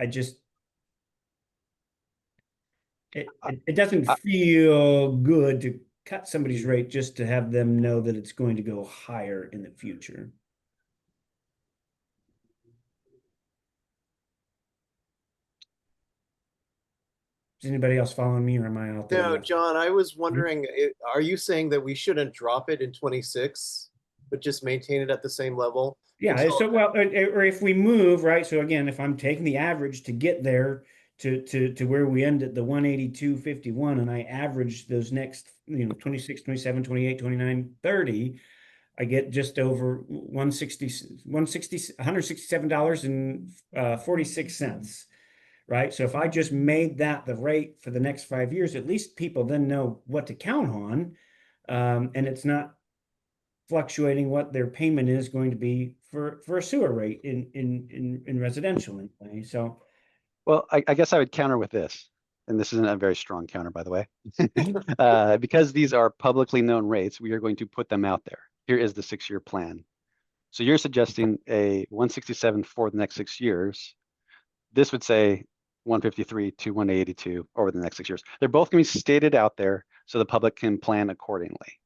just, it doesn't I- feel good to cut somebody's rate just to have them know that it's going to go higher in the future. Is anybody else following me, or am I out there? No, yet? John, I was wondering, are you saying that we shouldn't drop it in 26, but just maintain it at the same level? Yeah, until- so well, or if we move, right? So again, if I'm taking the average to get there to where we end at the 182.51, and I average those next, 26, 27, 28, 29, 30, I get just over 160, $167.46, right? So if I just made that the rate for the next 5 years, at least people then know what to count on. And it's not fluctuating what their payment is going to be for a sewer rate in residential anyway. So Well, I guess I would counter with this, and this isn't a very strong counter, by the way. Because these are publicly known rates, we are going to put them out there. Here is the 6-year plan. So you're suggesting a 167 for the next 6 years. This would say 153 to 182 over the next 6 years. They're both going to be stated out there so the public can plan accordingly.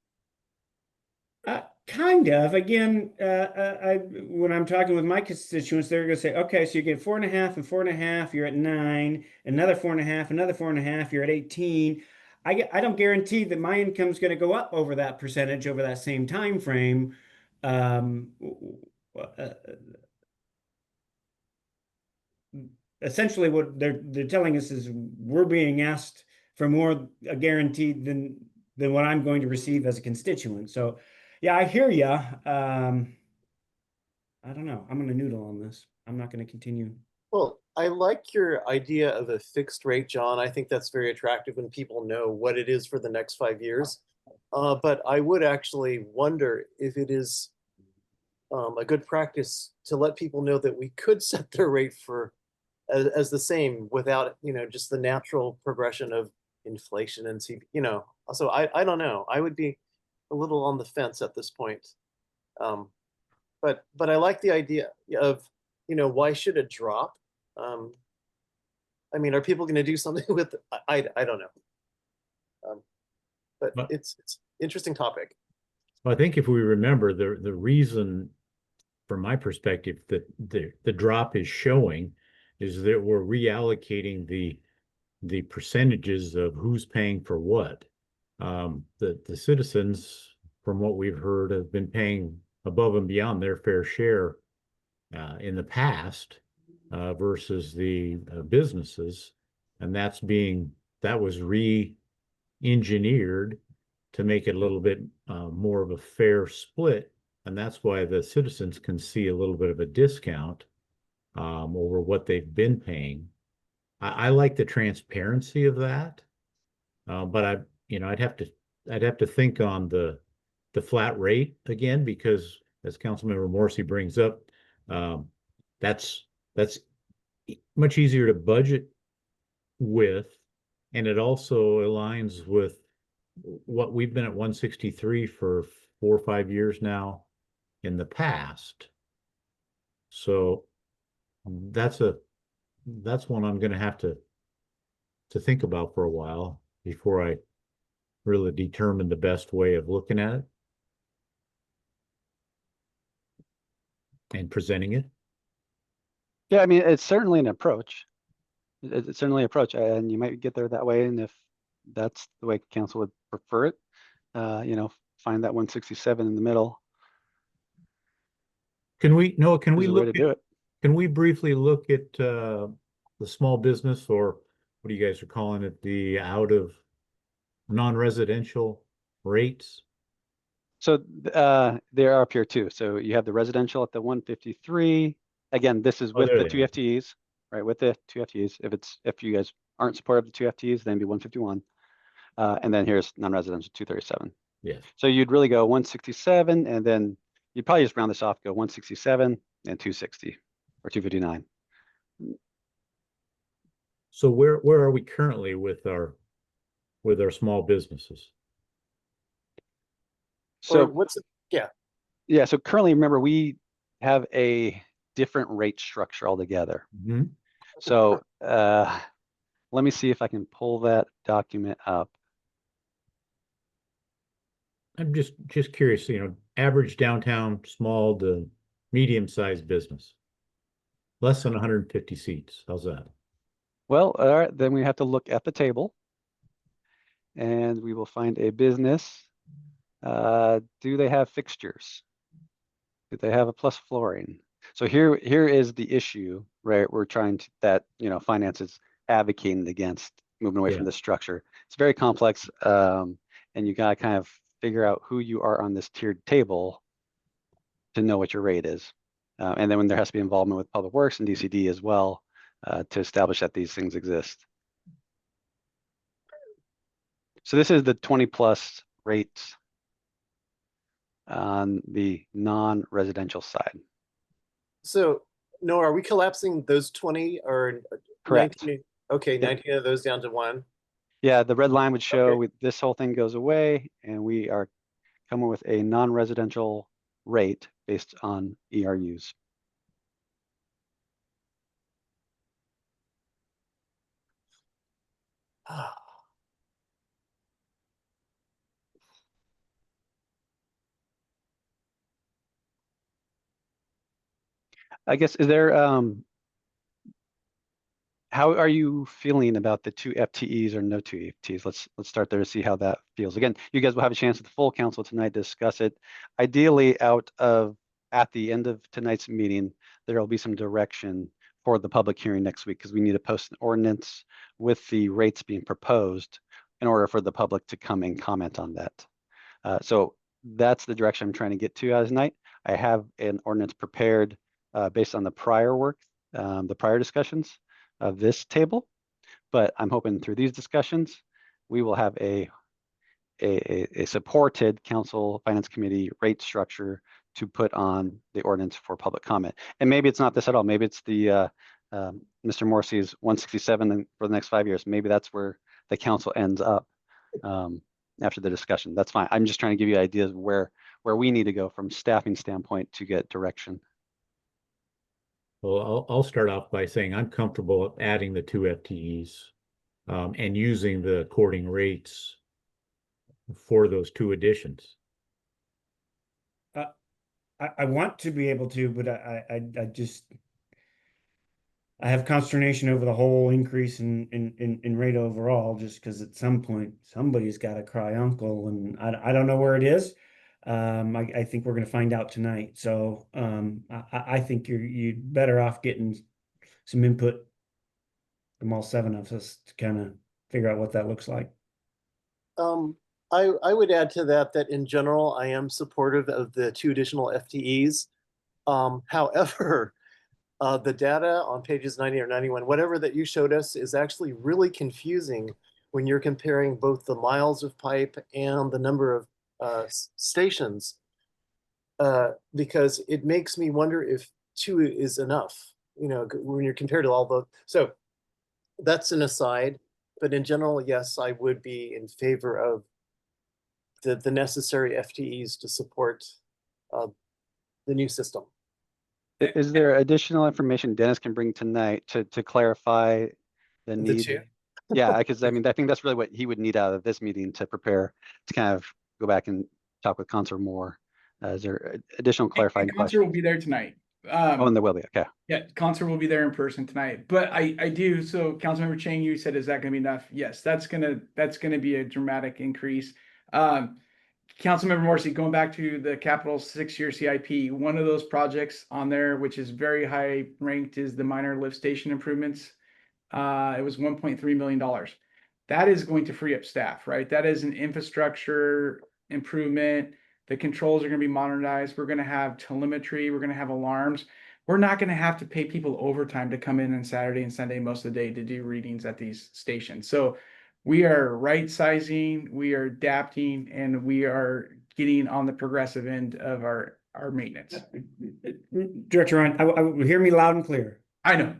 kind of, again, when I'm talking with my constituents, they're going to say, okay, so you get 4.5 and 4.5, you're at 9, another 4.5, another 4.5, you're at 18. I don't guarantee that my income is going to go up over that percentage over that same time frame. Essentially, what they're telling us is we're being asked for more a guarantee than what I'm going to receive as a constituent. So, yeah, I hear you. I don't know. I'm going to noodle on this. I'm not going to continue. Well, I like your idea of a fixed rate, John. I think that's very attractive when people know what it is for the next 5 years. But I would actually wonder if it is a good practice to let people know that we could set their rate for as the same without, just the natural progression of inflation and so I don't know. I would be a little on the fence at this point. But I like the idea of, why should it drop? I mean, are people going to do something with it? I don't know. But But- it's interesting topic. I think if we remember the reason, from my perspective, that the drop is showing is that we're reallocating the percentages of who's paying for what. The citizens, from what we've heard, have been paying above and beyond their fair share in the past versus the businesses, and that was re-engineered to make it a little bit more of a fair split, and that's why the citizens can see a little bit of a discount over what they've been paying. I like the transparency of that, but I'd have to think on the flat rate again, because as Councilmember Morrissey brings up, that's much easier to budget with, and it also aligns with what we've been at 163 for 4 or 5 years now in the past. So that's one I'm going to have to think about for a while before I really determine the best way of looking at it and presenting it. Yeah, I mean, it's certainly an approach. It's certainly an approach, and you might get there that way. And if that's the way council would prefer it, find that 167 in the middle. Can we Is the way look to at, do it. can we briefly look at the small business, or what do you guys are calling it, the out of non-residential rates? So they're up here too. So you have the residential at the 153. Again, this is with there the they two are. FTEs, right? With the two FTEs. If you guys aren't supportive of the two FTEs, then it'd be 151. And then here's non-residential 237. Yes. So you'd really go 167, and then you'd probably just round this off, go 167 and 260 or 259. So where are we currently with our small businesses? Or So what's it? Yeah. Yeah, so currently, remember, we have a different rate structure altogether. Mhm. So let me see if I can pull that document up. I'm just curious, average downtown, small to medium-sized business. Less than 150 seats. How's that? Well, all right, then we have to look at the table and we will find a business. Do they have fixtures? Do they have a plus flooring? So here is the issue, right? We're trying to, that, finance is advocating against moving away from Yeah. this structure. It's very complex. And you gotta kind of figure out who you are on this tiered table to know what your rate is. And then when there has to be involvement with Public Works and DCD as well, to establish that these things exist. So this is the 20+ rates on the non-residential side. So, no, are we collapsing those 20 or Correct. 19? Okay, Yep. 19 of those down to one. Yeah, the red line would show Okay. this whole thing goes away and we are coming with a non-residential rate based on ERUs. I guess, is there, how are you feeling about the 2 FTEs or no 2 FTEs? Let's start there to see how that feels. Again, you guys will have a chance at the full council tonight to discuss it. Ideally, at the end of tonight's meeting, there will be some direction for the public hearing next week because we need to post an ordinance with the rates being proposed in order for the public to come and comment on that. So that's the direction I'm trying to get to tonight. I have an ordinance prepared based on the prior work, the prior discussions of this table, but I'm hoping through these discussions, we will have a supported council finance committee rate structure to put on the ordinance for public comment. And maybe it's not this at all. Maybe it's the Mr. Morrissey's 167 for the next 5 years. Maybe that's where the council ends up after the discussion. That's fine. I'm just trying to give you ideas of where we need to go from staffing standpoint to get direction. Well, I'll start off by saying I'm comfortable adding the 2 FTEs and using the according rates for those 2 additions. I want to be able to, but I have consternation over the whole increase in rate overall, just because at some point somebody's got to cry uncle, and I don't know where it is. I think we're going to find out tonight. So I think you're better off getting some input from all 7 of us to kind of figure out what that looks like. I would add to that in general, I am supportive of the 2 additional FTEs. However, the data on pages 90 or 91, whatever that you showed us, is actually really confusing when you're comparing both the miles of pipe and the number of stations, because it makes me wonder if 2 is enough, when you're compared to all those. So that's an aside, but in general, yes, I would be in favor of the necessary FTEs to support the new system. Is there additional information Dennis can bring tonight to clarify the need? The 2? Yeah, because I think that's really what he would need out of this meeting to prepare to kind of go back and talk with Counselor Moore. Is there additional clarifying Concert questions? will be there tonight. Oh, and there will be. Okay. Yeah, Concert will be there in person tonight. But I do. So Councilmember Chang, you said, is that going to be enough? Yes, that's gonna be a dramatic increase. Councilmember Morrissey, going back to the capital 6-year CIP, one of those projects on there, which is very high ranked, is the minor lift station improvements. It was $1.3 million. That is going to free up staff, right? That is an infrastructure improvement. The controls are going to be modernized. We're going to have telemetry. We're going to have alarms. We're not going to have to pay people overtime to come in on Saturday and Sunday most of the day to do readings at these stations. So we are right sizing, we are adapting, and we are getting on the progressive end of our maintenance. Director Ryan, I hear me loud and clear. I know.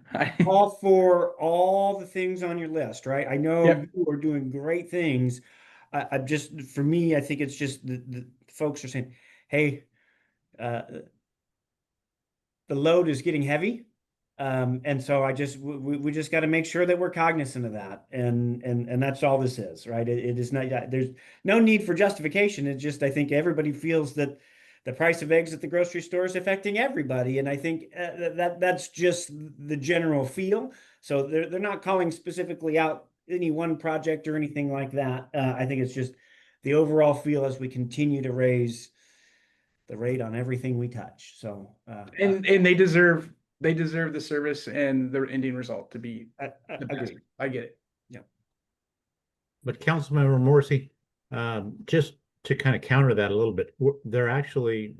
All for all the things on your list, right? I know Yep. you are doing great things. I just, for me, I think it's just the folks are saying, hey, the load is getting heavy. And so we just got to make sure that we're cognizant of that. And that's all this is, right? It is not, there's no need for justification. It's just, I think everybody feels that the price of eggs at the grocery store is affecting everybody. And I think that's just the general feel. So they're not calling specifically out any one project or anything like that. I think it's just the overall feel as we continue to raise the rate on everything we touch. So, And they deserve the service and the ending result to be the best. agreed. I get it. But Councilmember Morrissey, just to kind of counter that a little bit, they're actually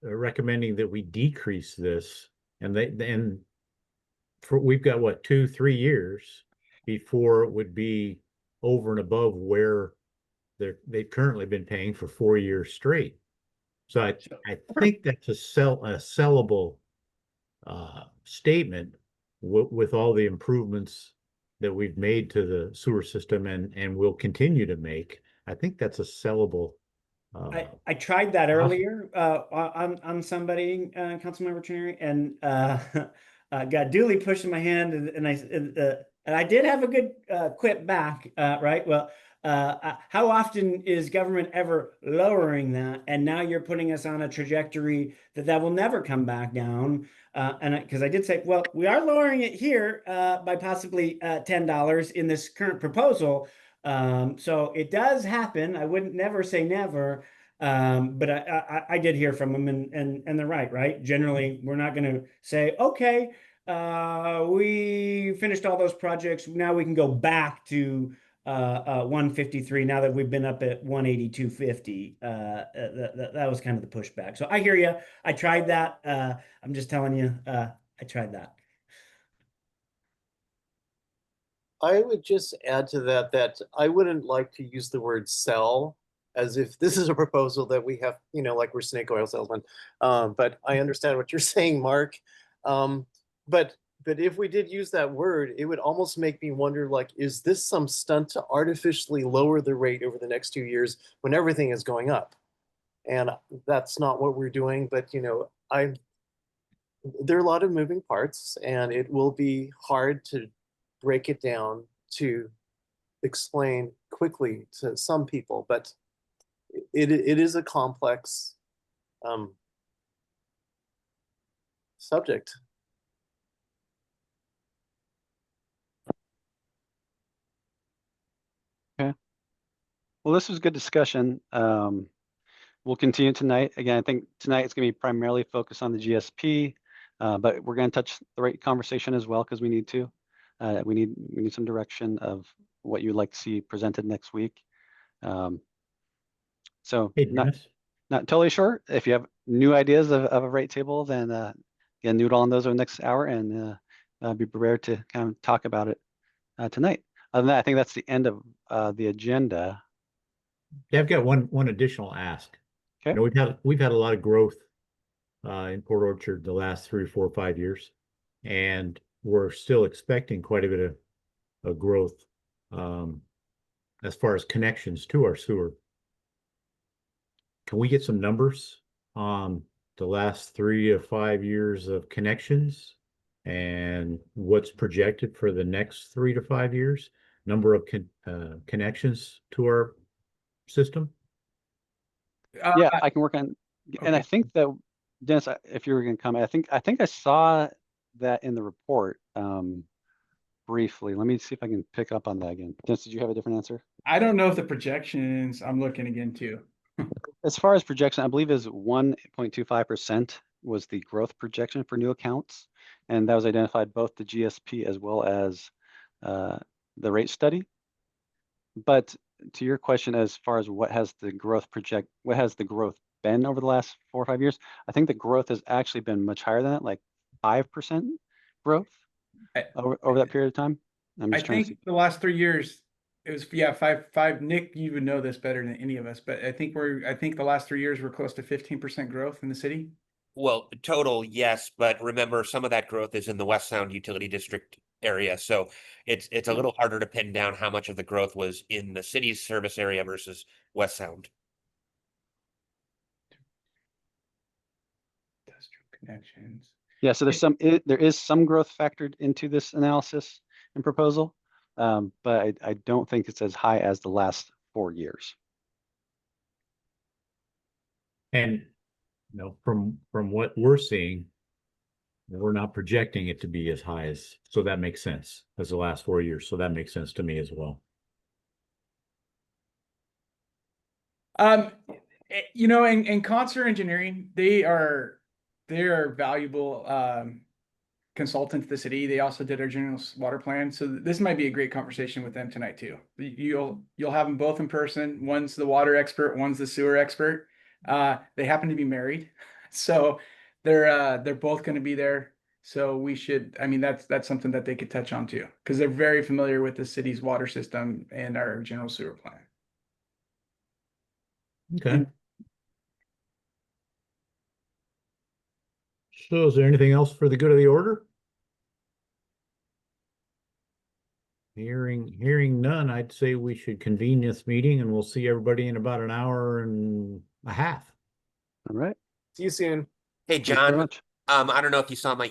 recommending that we decrease this, and we've got what, 2-3 years before it would be over and above where they've currently been paying for 4 years straight. So I think that's a sellable statement with all the improvements that we've made to the sewer system and will continue to make. I think that's a sellable. I tried that earlier on somebody, Councilmember Trinity, and got duly pushed in my hand, and I did have a good quip back, right? Well, how often is government ever lowering that? And now you're putting us on a trajectory that will never come back down. And because I did say, well, we are lowering it here by possibly $10 in this current proposal. So it does happen. I wouldn't never say never. But I did hear from them, and they're right? Generally, we're not going to say, okay, we finished all those projects. Now we can go back to 153 now that we've been up at 182.50. That was kind of the pushback. So I hear you. I tried that. I'm just telling you, I tried that. I would just add to that I wouldn't like to use the word sell as if this is a proposal that we have, like we're snake oil salesmen. But I understand what you're saying, Mark. But if we did use that word, it would almost make me wonder, like, is this some stunt to artificially lower the rate over the next 2 years when everything is going up? And that's not what we're doing. But, there are a lot of moving parts, and it will be hard to break it down to explain quickly to some people. But it is a complex subject. Well, this was good discussion. We'll continue tonight. Again, I think tonight it's going to be primarily focused on the GSP, but we're going to touch the rate conversation as well because we need to. We need some direction of what you'd like to see presented next week. So Hey, Dennis. not totally sure. If you have new ideas of a rate table, then again, noodle on those over the next hour and be prepared to kind of talk about it tonight. Other than that, I think that's the end of the agenda. Yeah, I've got one additional ask. Okay. We've had a lot of growth in Port Orchard the last 3, 4, 5 years, and we're still expecting quite a bit of growth as far as connections to our sewer. Can we get some numbers on the last 3 to 5 years of connections and what's projected for the next 3 to 5 years? Number of connections to our system? Yeah, I can work on, and I Okay. think that, Dennis, if you were going to comment, I think I saw that in the report briefly. Let me see if I can pick up on that again. Dennis, did you have a different answer? I don't know if the projections, I'm looking again too. As far as projection, I believe is 1.25% was the growth projection for new accounts, and that was identified both the GSP as well as the rate study. But to your question, as far as what has the growth been over the last 4 or 5 years, I think the growth has actually been much higher than that, like 5% growth over that period of time. I'm I just trying to see. think the last 3 years, it was, yeah, five. Nick, you would know this better than any of us, but I think the last 3 years we're close to 15% growth in the city. Well, total, yes, but remember, some of that growth is in the West Sound Utility District area, so it's a little harder to pin down how much of the growth was in the city's service area versus West Sound. connections. Yeah, so there's there is some growth factored into this analysis and proposal, but I don't think it's as high as the last 4 years. And, from what we're seeing, we're not projecting it to be as high as, so that makes sense, as the last 4 years. So that makes sense to me as well. In concert engineering, they're valuable consultant to the city. They also did our general water plan. So this might be a great conversation with them tonight too. You'll have them both in person. One's the water expert, one's the sewer expert. They happen to be married, so they're both going to be there. So we should, I mean, that's something that they could touch on too, because they're very familiar with the city's water system and our general sewer plan. Okay. So is there anything else for the good of the order? Hearing none, I'd say we should convene this meeting and we'll see everybody in about an hour and a half. All right. See you soon. Hey, Thanks very John, much. I don't know if you saw my